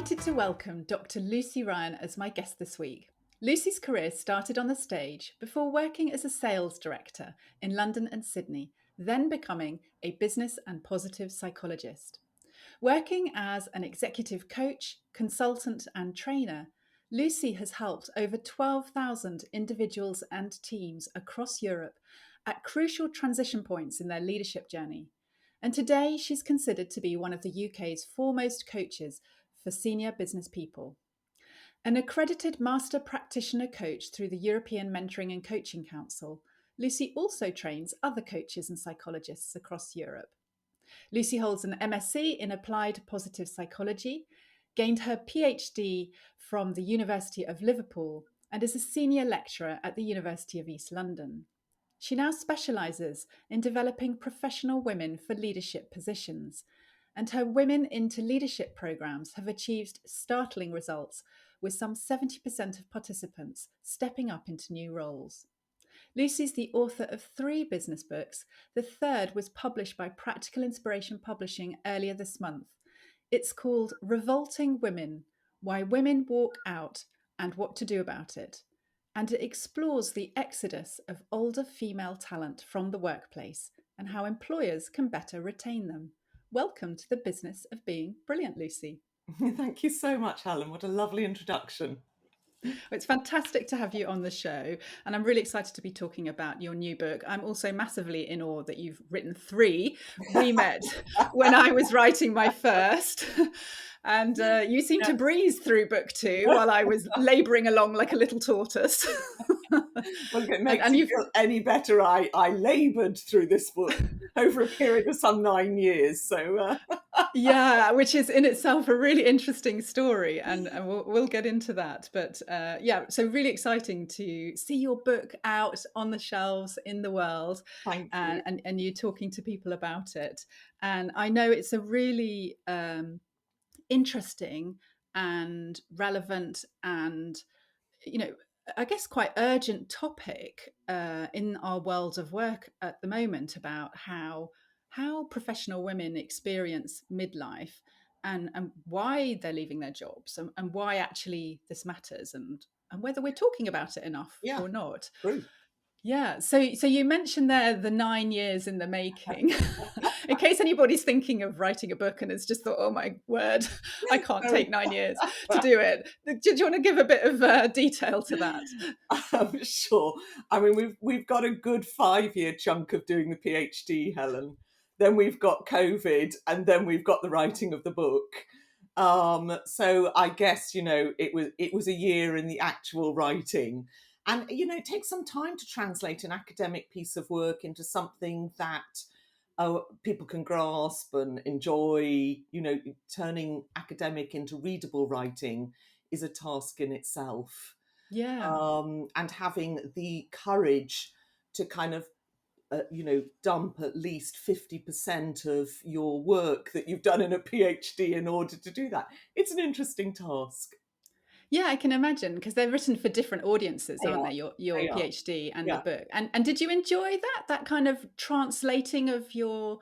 delighted to welcome Dr. Lucy Ryan as my guest this week. Lucy's career started on the stage before working as a sales director in London and Sydney, then becoming a business and positive psychologist. Working as an executive coach, consultant, and trainer, Lucy has helped over 12,000 individuals and teams across Europe at crucial transition points in their leadership journey. And today she's considered to be one of the UK's foremost coaches for senior business people. An accredited master practitioner coach through the European Mentoring and Coaching Council, Lucy also trains other coaches and psychologists across Europe. Lucy holds an MSc in Applied Positive Psychology, gained her PhD from the University of Liverpool, and is a senior lecturer at the University of East London. She now specialises in developing professional women for leadership positions, and her Women into Leadership programmes have achieved startling results, with some 70% of participants stepping up into new roles. Lucy's the author of 3 business books. The third was published by Practical Inspiration Publishing earlier this month. It's called Revolting Women: Why Women Walk Out and What to Do About It. And it explores the exodus of older female talent from the workplace and how employers can better retain them. Welcome to the business of being brilliant, Lucy. Thank you so much, Helen. What a lovely introduction. It's fantastic to have you on the show, and I'm really excited to be talking about your new book. I'm also massively in awe that you've written 3. We met when I was writing my first, and you seemed to breeze through book 2 while I was labouring along like a little tortoise. Well, if it makes you feel any better, I laboured through this book over a period of some 9 years. So yeah, which is in itself a really interesting story, and we'll get into that. But yeah, so really exciting to see your book out on the shelves in the world. Thank you. And you talking to people about it. And I know it's a really interesting and relevant and, I guess quite urgent topic in our world of work at the moment, about how professional women experience midlife, and why they're leaving their jobs, and why actually this matters, and whether we're talking about it enough or not. True. Yeah. So you mentioned there the 9 years in the making. In case anybody's thinking of writing a book and has just thought, oh my word, I can't take 9 years to do it. Do you want to give a bit of detail to that? Sure. I mean, we've got a good 5-year chunk of doing the PhD, Helen. Then we've got COVID, and then we've got the writing of the book. So I guess, it was a year in the actual writing. And, it takes some time to translate an academic piece of work into something that people can grasp and enjoy. Turning academic into readable writing is a task in itself. Yeah. And having the courage to kind of, dump at least 50% of your work that you've done in a PhD in order to do that. It's an interesting task. Yeah, I can imagine, because they're written for different audiences, aren't they? Your They are. PhD and Yeah. the book. And did you enjoy that kind of translating of your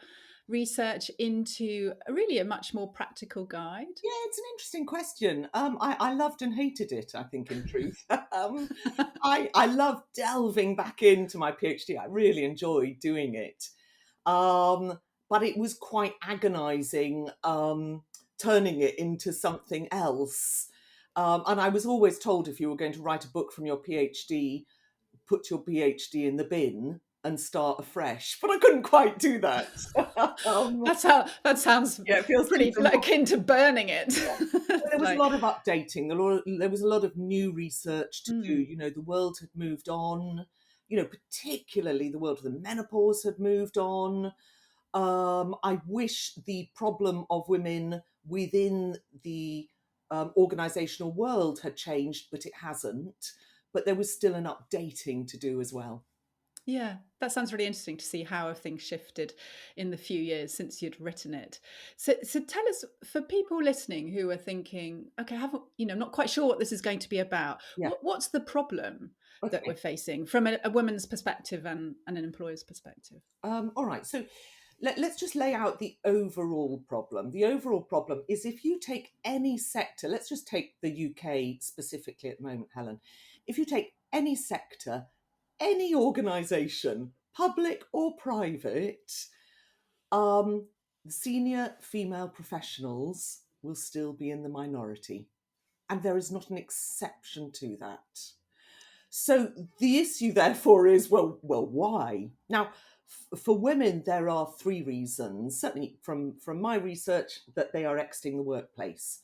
research into really a much more practical guide? Yeah, it's an interesting question. I loved and hated it, I think, in truth. I love delving back into my PhD. I really enjoyed doing it. But it was quite agonizing turning it into something else. And I was always told, if you were going to write a book from your PhD, put your PhD in the bin and start afresh. But I couldn't quite do that. That sounds it feels pretty akin to burning it. There was a lot of updating. There was a lot of new research to do. The world had moved on. Particularly the world of the menopause had moved on. I wish the problem of women within the organisational world had changed, but it hasn't. But there was still an updating to do as well. Yeah, that sounds really interesting to see how have things shifted in the few years since you'd written it. So tell us, for people listening who are thinking, okay, I'm not quite sure what this is going to be about. Yeah. What's the problem that we're facing from a woman's perspective and an employer's perspective? All right. So let's just lay out the overall problem. The overall problem is if you take any sector, let's just take the UK specifically at the moment, Helen. If you take any sector, any organisation, public or private, senior female professionals will still be in the minority. And there is not an exception to that. So the issue, therefore, is why? Now, for women, there are three reasons, certainly from my research, that they are exiting the workplace.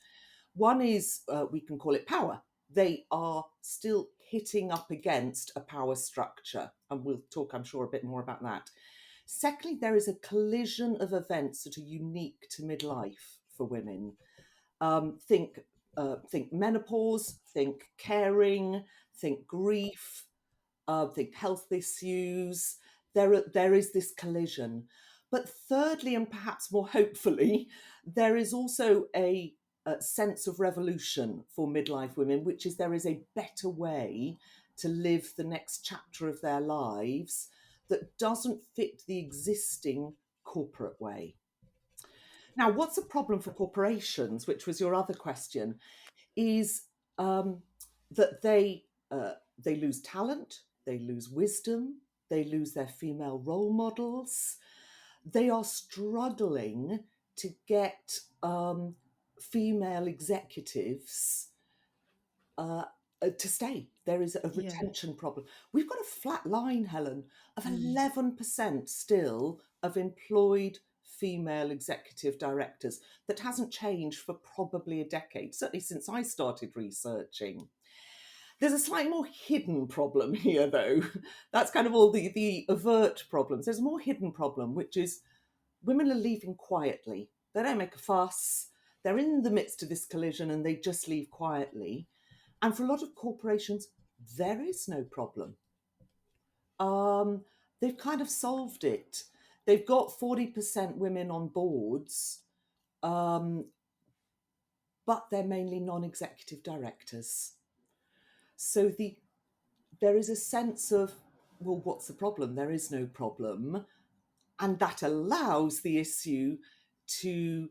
One is, we can call it power. They are still hitting up against a power structure, and we'll talk, I'm sure, a bit more about that. Secondly, there is a collision of events that are unique to midlife for women. Think menopause, think caring, think grief, think health issues. There is this collision. But thirdly, and perhaps more hopefully, there is also a sense of revolution for midlife women, which is there is a better way to live the next chapter of their lives that doesn't fit the existing corporate way. Now, what's a problem for corporations, which was your other question, is that they lose talent, they lose wisdom, they lose their female role models. They are struggling to get female executives to stay. There is a Yeah. retention problem. We've got a flat line, Helen, of Mm. 11% still of employed female executive directors. That hasn't changed for probably a decade, certainly since I started researching. There's a slightly more hidden problem here, though. That's kind of all the overt problems. There's a more hidden problem, which is women are leaving quietly. They don't make a fuss. They're in the midst of this collision and they just leave quietly. And for a lot of corporations, there is no problem. They've kind of solved it. They've got 40% women on boards, but they're mainly non-executive directors. So there is a sense of, well, what's the problem? There is no problem. And that allows the issue to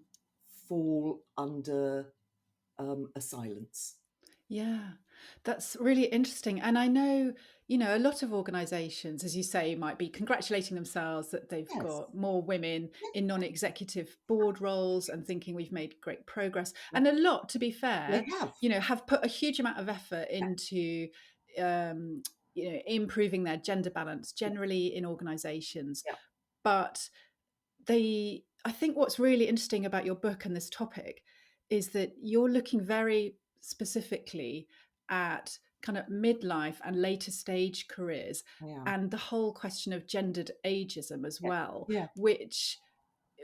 fall under a silence. Yeah, that's really interesting. And I know, a lot of organizations, as you say, might be congratulating themselves that they've Yes, got more women in non-executive board roles and thinking we've made great progress. yeah, And a lot, to be they fair, have. have put a huge amount of effort Yeah, into, improving their gender balance generally in organizations. yeah, But I think what's really interesting about your book and this topic is that you're looking very specifically at kind of midlife and later stage careers yeah, and the whole question of gendered ageism as yeah, well, yeah, which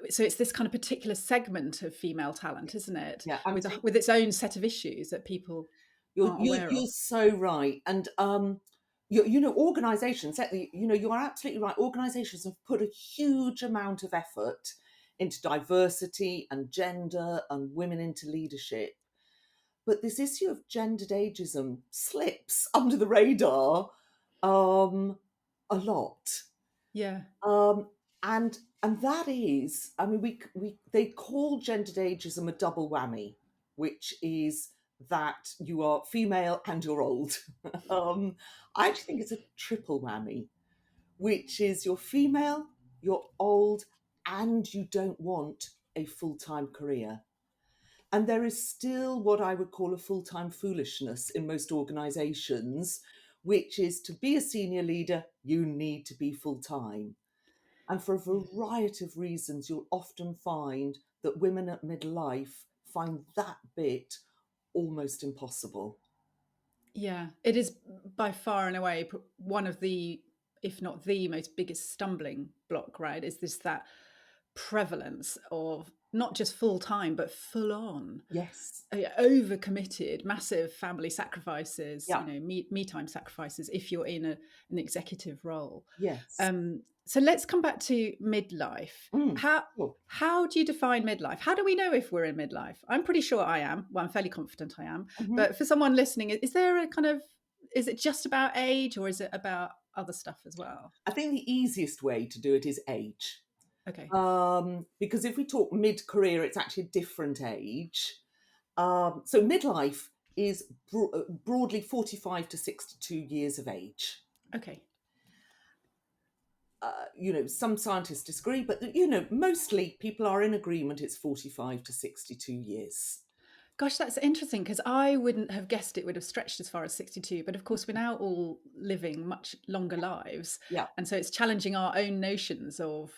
so it's this kind of particular segment of female talent, isn't it, yeah. with its own set of issues that people aren't aware You're of. so right, and organisations. You are absolutely right. Organisations have put a huge amount of effort into diversity and gender and women into leadership, but this issue of gendered ageism slips under the radar a lot. Yeah, Um, and that is, I mean, we they call gendered ageism a double whammy, which is that you are female and you're old. I actually think it's a triple whammy, which is you're female, you're old, and you don't want a full-time career. And there is still what I would call a full-time foolishness in most organizations, which is to be a senior leader, you need to be full-time. And for a variety of reasons, you'll often find that women at midlife find that bit almost impossible. yeah, it is by far and away one of the, if not the most biggest stumbling block, right? Is this that prevalence of not just full time, but full on, Yes. over committed, massive family sacrifices, Yeah. me time sacrifices if you're in an executive role. Yes. So let's come back to midlife. Mm. How Sure. how do you define midlife? How do we know if we're in midlife? I'm pretty sure I am. Well, I'm fairly confident I am. Mhm. But for someone listening, is there a kind of, is it just about age or is it about other stuff as well? I think the easiest way to do it is age. Okay. Because if we talk mid-career, it's actually a different age. So midlife is broadly 45 to 62 years of age. Okay. Some scientists disagree, but mostly people are in agreement it's 45 to 62 years. Gosh, that's interesting because I wouldn't have guessed it would have stretched as far as 62. But of course, we're now all living much longer lives. Yeah, And so it's challenging our own notions of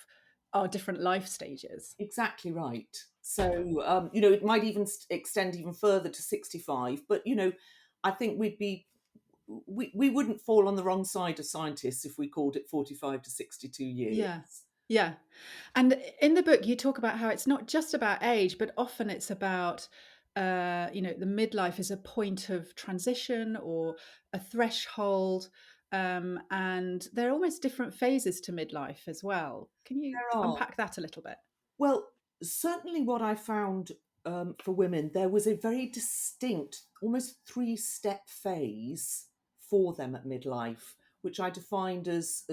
our different life stages. exactly right. So, it might even extend even further to 65, but, I think we wouldn't fall on the wrong side of scientists if we called it 45 to 62 years. Yeah. Yeah. And in the book, you talk about how it's not just about age, but often it's about, the midlife is a point of transition or a threshold. And there are almost different phases to midlife as well. Can you There are. unpack that a little bit? Well, certainly what I found for women, there was a very distinct, almost three-step phase for them at midlife, which I defined as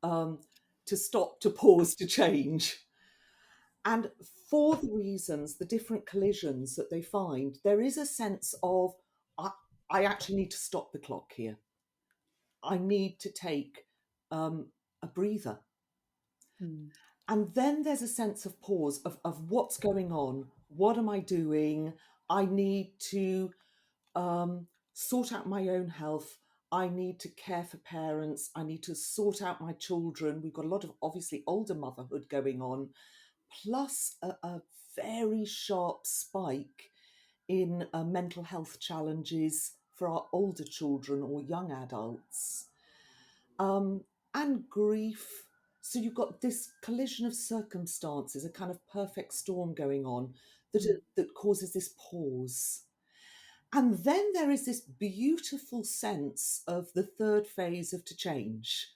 um, to stop, to pause, to change. And for the reasons, the different collisions that they find, there is a sense of, I, I actually need to stop the clock here. I need to take a breather. Mm, And then there's a sense of pause of what's going on. What am I doing? I need to sort out my own health. I need to care for parents. I need to sort out my children. We've got a lot of obviously older motherhood going on, plus a very sharp spike in mental health challenges for our older children or young adults, um, and grief. So you've got this collision of circumstances, a kind of perfect storm going on mm, that causes this pause. And then there is this beautiful sense of the third phase of to change,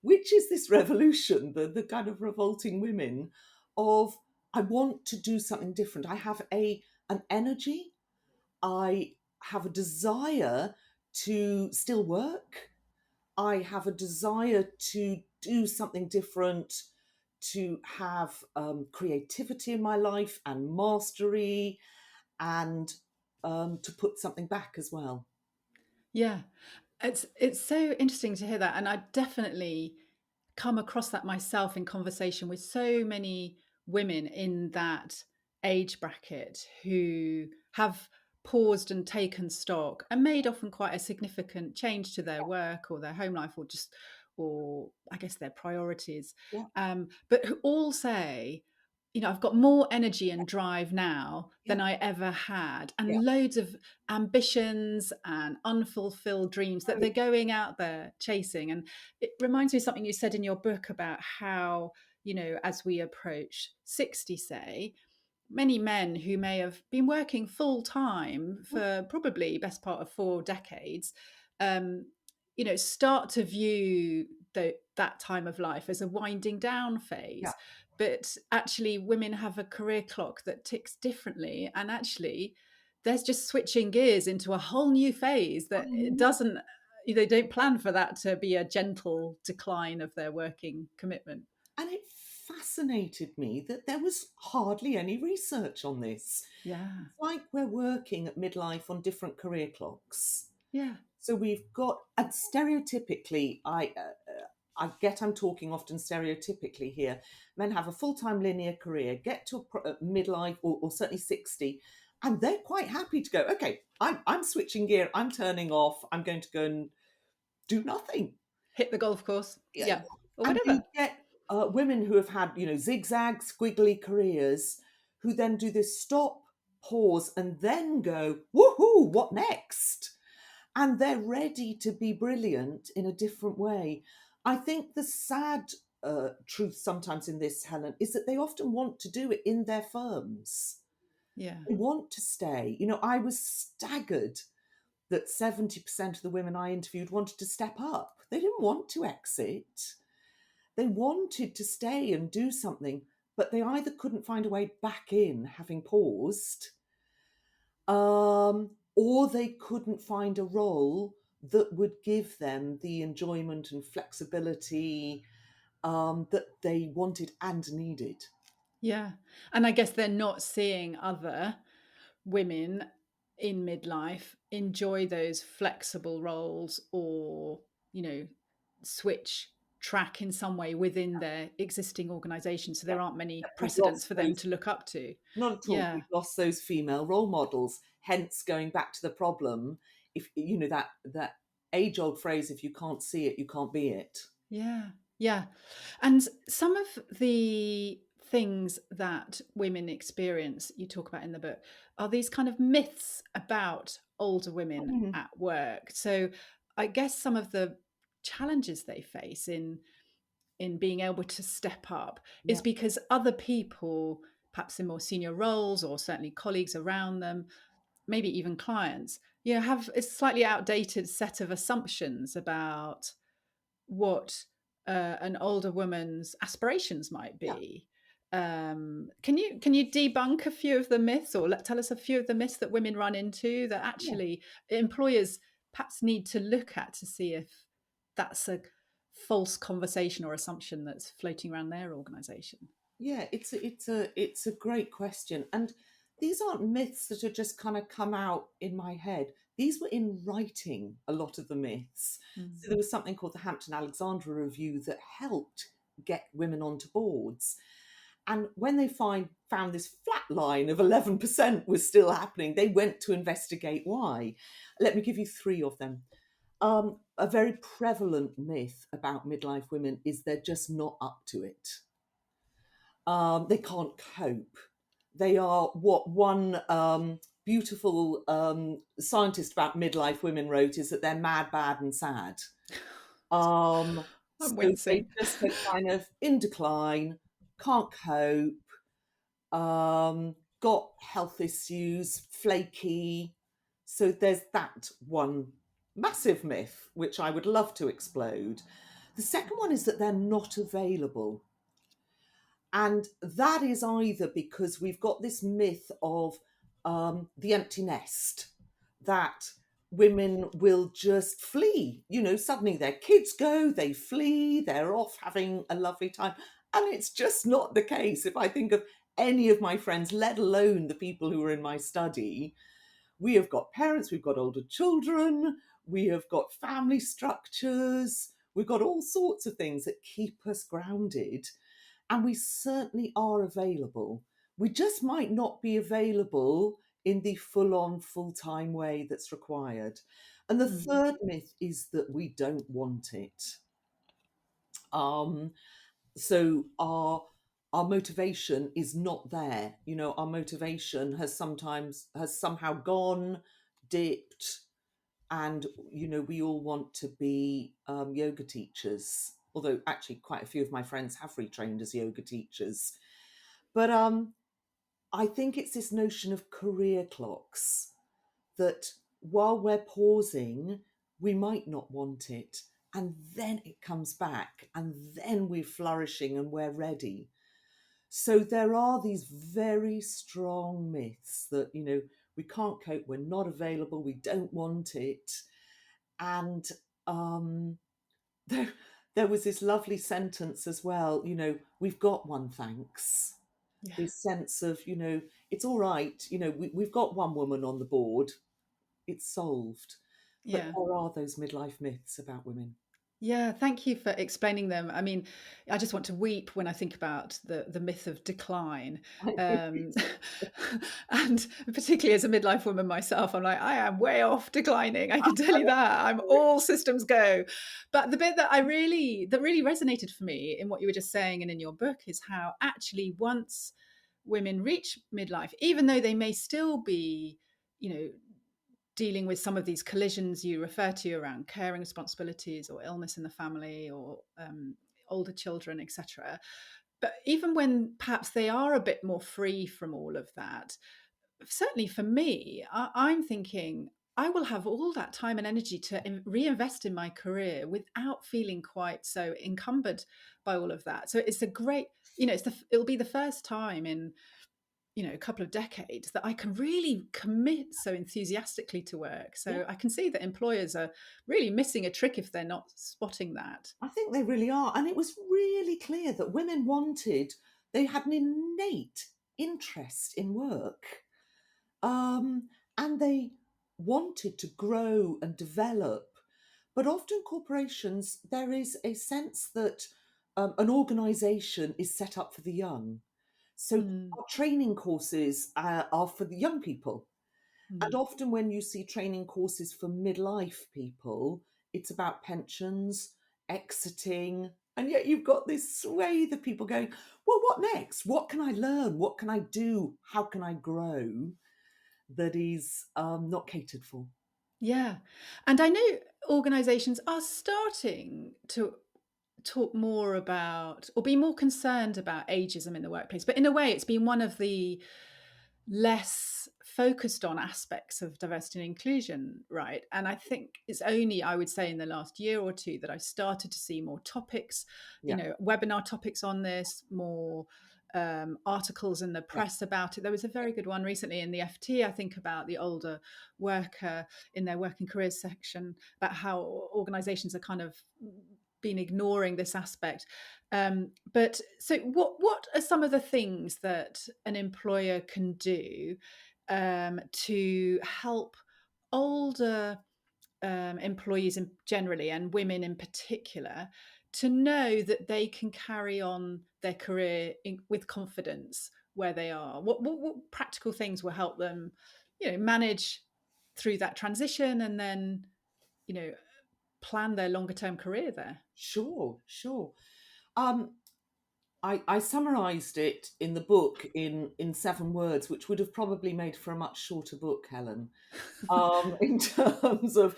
which is this revolution, the kind of revolting women of I want to do something different. I have an energy, I have a desire to still work, I have a desire to do something different, to have creativity in my life and mastery, and to put something back as well. yeah. It's so interesting to hear that, and I definitely come across that myself in conversation with so many women in that age bracket who have paused and taken stock and made often quite a significant change to their work or their home life or I guess their priorities, Yeah, but who all say, I've got more energy and drive now yeah, than I ever had, yeah. and loads of ambitions and unfulfilled dreams that they're going out there chasing. And it reminds me of something you said in your book about how, as we approach 60, say, many men who may have been working full time Oh, for probably best part of 4 decades, um, start to view that time of life as a winding down yeah. phase. But actually, women have a career clock that ticks differently, and actually, there's just switching gears into a whole new phase I that it know. doesn't. They don't plan for that to be a gentle decline of their working commitment. And it fascinated me that there was hardly any research on this. Yeah, It's like we're working at midlife on different career clocks. yeah, So we've got, and stereotypically, I get I'm talking often stereotypically here. Men have a full time linear career, get to a midlife or certainly 60, and they're quite happy to go, okay, I'm switching gear, I'm turning off, I'm going to go and do nothing. hit the golf course. Yeah. Yeah, or And you whatever. get women who have had, zigzag, squiggly careers who then do this stop, pause, and then go, woohoo, what next? And they're ready to be brilliant in a different way. I think the sad truth sometimes in this, Helen, is that they often want to do it in their firms. Yeah, They want to stay. I was staggered that 70% of the women I interviewed wanted to step up. They didn't want to exit. They wanted to stay and do something, but they either couldn't find a way back in, having paused, or they couldn't find a role that would give them the enjoyment and flexibility that they wanted and needed. Yeah. And I guess they're not seeing other women in midlife enjoy those flexible roles or, you know, switch track in some way within their existing organization. So Yeah, there aren't many yeah, we've precedents lost for them those. to look up to. Not at all. Yeah. We've lost those female role models. Hence, going back to the problem, if you know that age old phrase, if you can't see it, you can't be it. Yeah. Yeah. And some of the things that women experience, you talk about in the book, are these kind of myths about older women Mhm. at work. So I guess some of the challenges they face in being able to step up Yeah, is because other people, perhaps in more senior roles or certainly colleagues around them, maybe even clients, have a slightly outdated set of assumptions about what an older woman's aspirations might yeah, be. Can you debunk a few of the myths, or tell us a few of the myths that women run into that yeah. actually employers perhaps need to look at to see if that's a false conversation or assumption that's floating around their organization? Yeah, it's a great question, and these aren't myths that have just kind of come out in my head. These were in writing, a lot of the myths. Mm. So there was something called the Hampton Alexandra Review that helped get women onto boards. And when they found this flat line of 11% was still happening, they went to investigate why. Let me give you three of them. A very prevalent myth about midlife women is they're just not up to it. They can't cope. They are what one beautiful scientist about midlife women wrote is that they're mad, bad, and sad. Um, I'm so they wincing. just are kind of in decline, can't cope, got health issues, flaky. So there's that one massive myth, which I would love to explode. The second one is that they're not available. And that is either because we've got this myth of the empty nest, that women will just flee. You know, suddenly their kids go, they flee, they're off having a lovely time. And it's just not the case. If I think of any of my friends, let alone the people who are in my study, we have got parents, we've got older children, we have got family structures, we've got all sorts of things that keep us grounded, and we certainly are available. We just might not be available in the full on, full time way that's required. And the Mm. third myth is that we don't want it. Um, so our motivation is not there. You know, our motivation has somehow gone, dipped, and you know we all want to be yoga teachers, although actually quite a few of my friends have retrained as yoga teachers. But I think it's this notion of career clocks, that while we're pausing we might not want it, and then it comes back, and then we're flourishing and we're ready. So there are these very strong myths that, you know, we can't cope, we're not available, we don't want it. And um, there, there was this lovely sentence as well, you know, we've got one, thanks. Yeah. This sense of, you know, it's all right, you know, we've got one woman on the board, it's solved. But Yeah. there are those midlife myths about women. Yeah, thank you for explaining them. I mean, I just want to weep when I think about the myth of decline. Um, and particularly as a midlife woman myself, I'm like, I am way off declining. I can tell you that. I'm all systems go. But the bit that really resonated for me in what you were just saying and in your book is how actually once women reach midlife, even though they may still be, you know, dealing with some of these collisions you refer to around caring responsibilities or illness in the family or older children, etc. But even when perhaps they are a bit more free from all of that, certainly for me, I'm thinking I will have all that time and energy to reinvest in my career without feeling quite so encumbered by all of that. So it's a great, it'll be the first time in a couple of decades that I can really commit so enthusiastically to work. Yeah, So I can see that employers are really missing a trick if they're not spotting that. I think they really are. And it was really clear that women they had an innate interest in work. Um, and they wanted to grow and develop. But often corporations, there is a sense that an organisation is set up for the young. So Mm, our training courses are for the young people. And mm. often when you see training courses for midlife people, it's about pensions, exiting. And yet you've got this swathe of people going, well, what next? What can I learn? What can I do? How can I grow? That is not catered for. Yeah. And I know organizations are starting to talk more about or be more concerned about ageism in the workplace. But in a way, it's been one of the less focused on aspects of diversity and inclusion, right? And I think it's only, I would say, in the last year or two that I've started to see more topics, Yeah, webinar topics on this, more articles in the yeah, press about it. There was a very good one recently in the FT, I think, about the older worker in their working careers section, about how organizations are kind of been ignoring this aspect. But so, what are some of the things that an employer can do to help older employees generally and women in particular to know that they can carry on their career with confidence where they are? What practical things will help them, manage through that transition and then, you know, plan their longer term career there? sure, sure. Um, I summarised it in the book in 7 words, which would have probably made for a much shorter book, Helen. In terms of,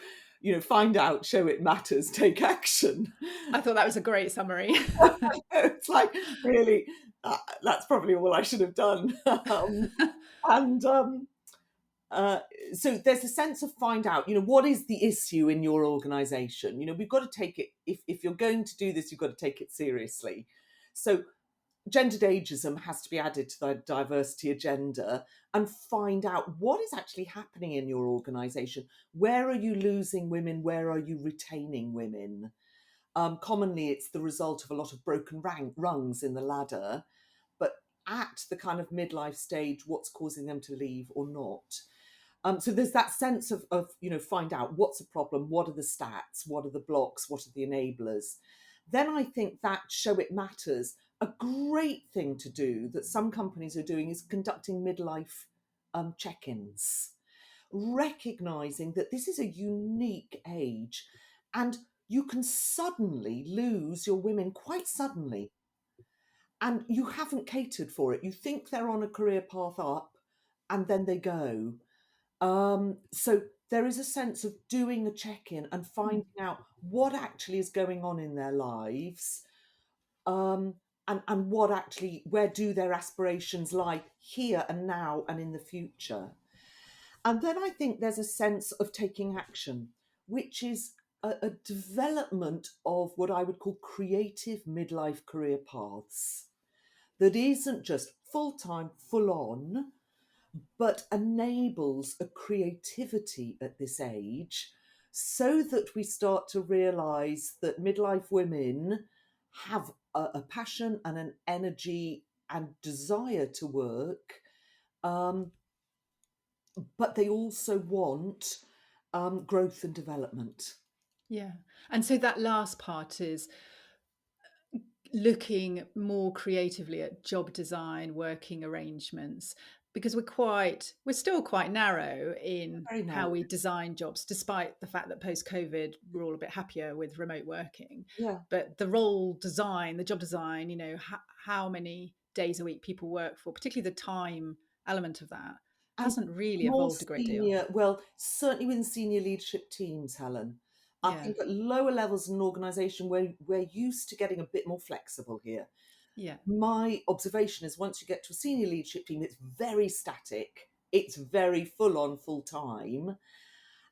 find out, show it matters, take action. I thought that was a great summary. It's like, really, that's probably all I should have done. And uh, so there's a sense of find out, what is the issue in your organization? We've got to take it, if you're going to do this, you've got to take it seriously. So gendered ageism has to be added to the diversity agenda, and find out what is actually happening in your organization. Where are you losing women? Where are you retaining women? Commonly, it's the result of a lot of broken rungs in the ladder, but at the kind of midlife stage, what's causing them to leave or not? So there's that sense of find out what's the problem, what are the stats, what are the blocks, what are the enablers. Then I think that show it matters. A great thing to do that some companies are doing is conducting midlife check-ins, recognizing that this is a unique age and you can suddenly lose your women quite suddenly, and you haven't catered for it. You think they're on a career path up and then they go. So there is a sense of doing a check-in and finding out what actually is going on in their lives, um, and what actually, where do their aspirations lie here and now and in the future. And then I think there's a sense of taking action, which is a development of what I would call creative midlife career paths that isn't just full-time, full-on, but enables a creativity at this age, so that we start to realize that midlife women have a passion and an energy and desire to work, um, but they also want growth and development. Yeah. And so that last part is looking more creatively at job design, working arrangements, because we're still quite narrow in Very narrow. how we design jobs, despite the fact that post COVID we're all a bit happier with remote working. Yeah. But the role design, the job design, how many days a week people work for, particularly the time element of that, And hasn't really more evolved a great deal. senior, well, certainly within senior leadership teams, Helen. I Yeah. think at lower levels in an organisation, we're used to getting a bit more flexible here. Yeah. My observation is once you get to a senior leadership team, it's very static, it's very full on, full time.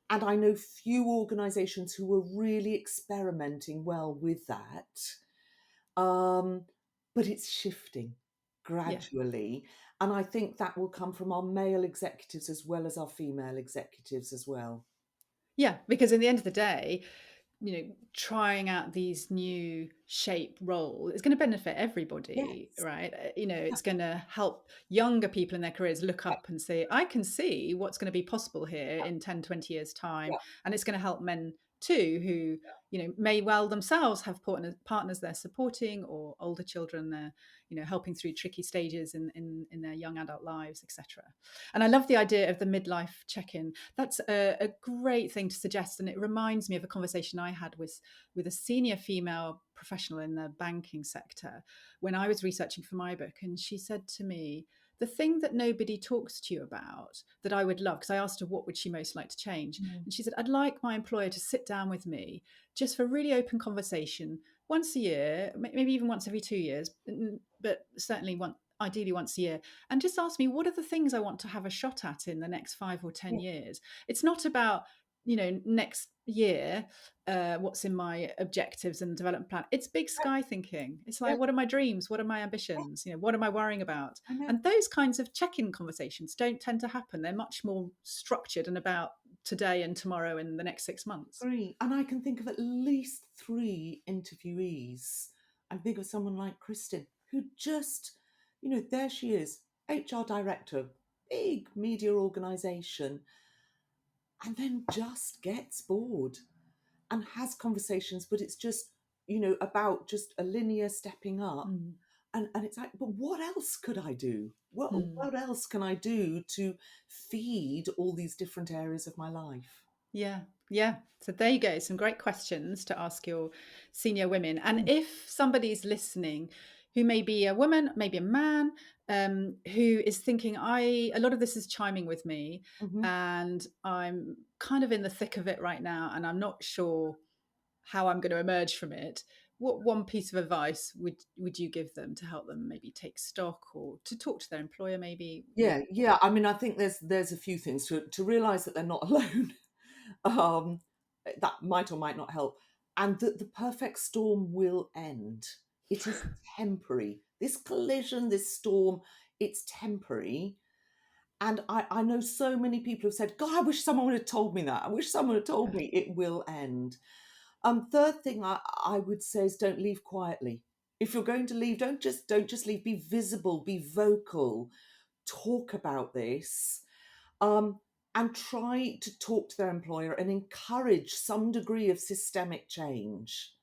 And I know few organisations who are really experimenting well with that. But it's shifting Yeah. gradually. And I think that will come from our male executives as well as our female executives as well. Yeah, because in the end of the day, trying out these new shape role is going to benefit everybody, Yes. right? Yeah. It's going to help younger people in their careers look Yeah. up and say, I can see what's going to be possible here in 10, 20 years time. Yeah. And it's going to help men too, who, may well themselves have partners they're supporting, or older children they're, helping through tricky stages in their young adult lives, etc. And I love the idea of the midlife check-in. That's a great thing to suggest, and it reminds me of a conversation I had with a senior female professional in the banking sector when I was researching for my book. And she said to me, the thing that nobody talks to you about that I would love, because I asked her what would she most like to change, Mm. and she said, I'd like my employer to sit down with me just for a really open conversation once a year, maybe even once every 2 years, but certainly ideally once a year, and just ask me, what are the things I want to have a shot at in the next 5 or 10 years? It's not about, next year, what's in my objectives and development plan. It's big sky thinking. It's Yeah. like, what are my dreams? What are my ambitions? What am I worrying about? I know. And those kinds of check-in conversations don't tend to happen. They're much more structured and about today and tomorrow and the next 6 months. Agree. And I can think of at least 3 interviewees. I think of someone like Kristen, who just, there she is, HR director, big media organisation, and then just gets bored and has conversations, but it's just, about just a linear stepping up. Mm. And it's like, but what else could I do? What Mm. what else can I do to feed all these different areas of my life? Yeah, yeah. So there you go. Some great questions to ask your senior women. And Mm. if somebody's listening who may be a woman, maybe a man, who is thinking, a lot of this is chiming with me, Mhm. and I'm kind of in the thick of it right now, and I'm not sure how I'm going to emerge from it. What one piece of advice would you give them to help them maybe take stock, or to talk to their employer maybe? Yeah, yeah. I mean, I think there's a few things to realize that they're not alone. um, that might or might not help, and that the perfect storm will end. It is temporary. This collision, this storm, it's temporary. And I know so many people have said, God, I wish someone would have told me that. I wish someone had told Yeah. me it will end. Third thing I would say is don't leave quietly. If you're going to leave, don't just leave. Be visible, be vocal, talk about this, um, and try to talk to their employer and encourage some degree of systemic change.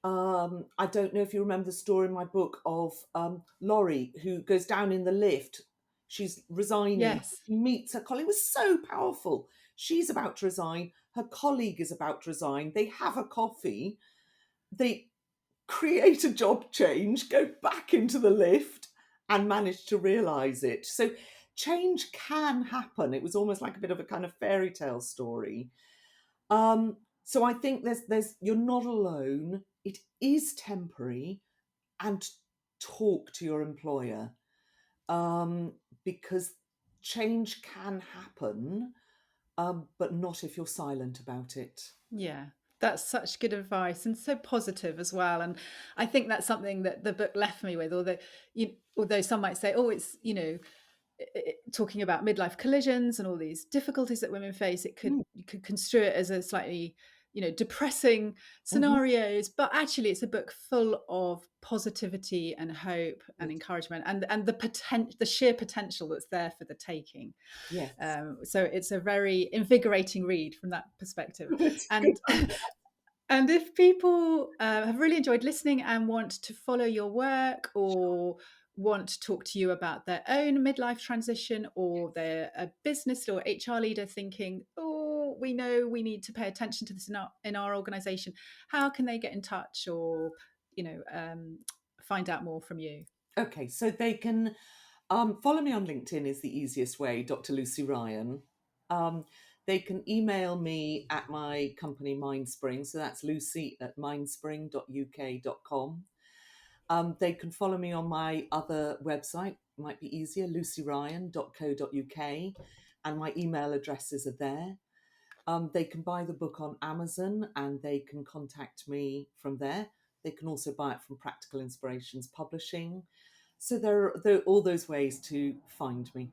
I don't know if you remember the story in my book of Laurie, who goes down in the lift. She's resigning. Yes. She meets her colleague. It was so powerful. She's about to resign. Her colleague is about to resign. They have a coffee. They create a job change, go back into the lift, and manage to realise it. So change can happen. It was almost like a bit of a kind of fairy tale story. So I think there's you're not alone. It is temporary, and talk to your employer, um, because change can happen, but not if you're silent about it. Yeah, that's such good advice and so positive as well. And I think that's something that the book left me with. Although some might say, oh, it's talking about midlife collisions and all these difficulties that women face, Mm. you could construe it as a slightly depressing Mhm. scenarios, but actually it's a book full of positivity and hope and Good. encouragement, and the sheer potential that's there for the taking. Yes. So it's a very invigorating read from that perspective. Good. Good. And and if people have really enjoyed listening and want to follow your work, or want to talk to you about their own midlife transition, or they're a business or HR leader thinking, oh, we know we need to pay attention to this in our organization, how can they get in touch, or find out more from you? Okay, so they can follow me on LinkedIn is the easiest way, Dr. Lucy Ryan. They can email me at my company Mindspring, so that's lucy at mindspring.uk.com. They can follow me on my other website, might be easier, lucyryan.co.uk, and my email addresses are there. They can buy the book on Amazon and they can contact me from there. They can also buy it from Practical Inspirations Publishing. So there are all those ways to find me.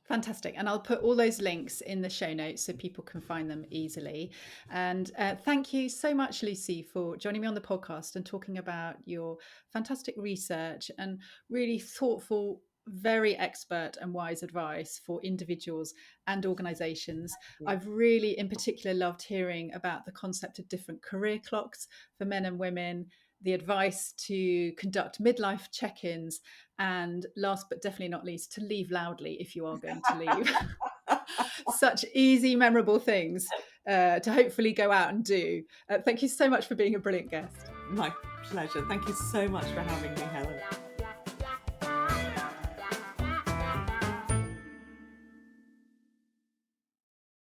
Fantastic. And I'll put all those links in the show notes so people can find them easily. And thank you so much, Lucy, for joining me on the podcast and talking about your fantastic research and really thoughtful, very expert and wise advice for individuals and organizations. I've really, in particular, loved hearing about the concept of different career clocks for men and women, the advice to conduct midlife check ins, and last but definitely not least, to leave loudly if you are going to leave. Such easy, memorable things to hopefully go out and do. Thank you so much for being a brilliant guest. My pleasure. Thank you so much for having me, Helen.